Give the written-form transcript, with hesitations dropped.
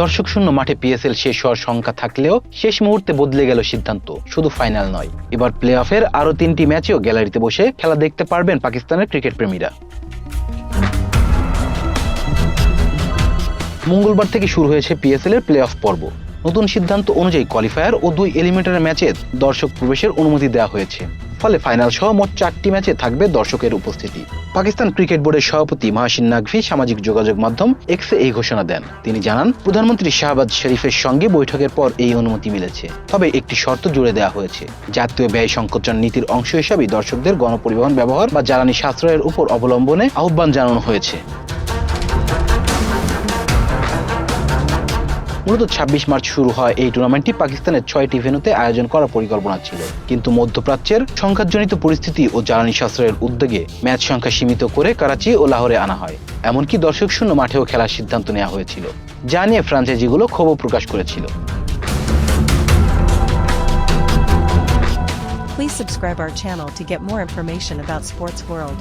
দর্শক শূন্য মাঠে পিএসএল শেষ হওয়ার শঙ্কা থাকলেও শেষ মুহূর্তে বদলে গেল সিদ্ধান্ত। শুধু ফাইনাল নয়, এবার প্লে অফের আরও 3টি ম্যাচেও গ্যালারিতে বসে খেলা দেখতে পারবেন পাকিস্তানের ক্রিকেট প্রেমীরা। মঙ্গলবার থেকে শুরু হয়েছে পিএসএল এর প্লে অফ পর্ব। নতুন সিদ্ধান্ত অনুযায়ী কোয়ালিফায়ার ও 2 এলিমিনেটর ম্যাচে দর্শক প্রবেশের অনুমতি দেওয়া হয়েছে। ফলে ফাইনাল সহ মোট 4টি ম্যাচে থাকবে দর্শকের উপস্থিতি। পাকিস্তান ক্রিকেট বোর্ডের সভাপতি মাহসিন নাকভি সামাজিক যোগাযোগ মাধ্যম এক্সে এই ঘোষণা দেন। তিনি জানান, প্রধানমন্ত্রী শাহবাজ শরীফের সঙ্গে বৈঠকের পর এই অনুমতি মিলেছে। তবে একটি শর্ত জুড়ে দেওয়া হয়েছে। জাতীয় ব্যয় সংকোচন নীতির অংশ হিসাবে দর্শকদের গণপরিবহন ব্যবহার বা জ্বালানি সাশ্রয়ের উপর অবলম্বনে আহ্বান জানানো হয়েছে। মূলত 26 মার্চ শুরু হয় এই টুর্নামেন্টটি পাকিস্তানের 6টি ভেন্যুতে আয়োজন করার পরিকল্পনা ছিল, কিন্তু মধ্যপ্রাচ্যের সংঘাতজনিত পরিস্থিতি ও জ্বালানি সাশ্রয়ের উদ্যোগে ম্যাচ সংখ্যা সীমিত করে করাচি ও লাহোরে আনা হয়। এমনকি দর্শক শূন্য মাঠেও খেলার সিদ্ধান্ত নেওয়া হয়েছিল, যা নিয়ে ফ্র্যাঞ্চাইজিগুলো ক্ষোভ প্রকাশ করেছিল। Please subscribe our channel to get more information about Sports World.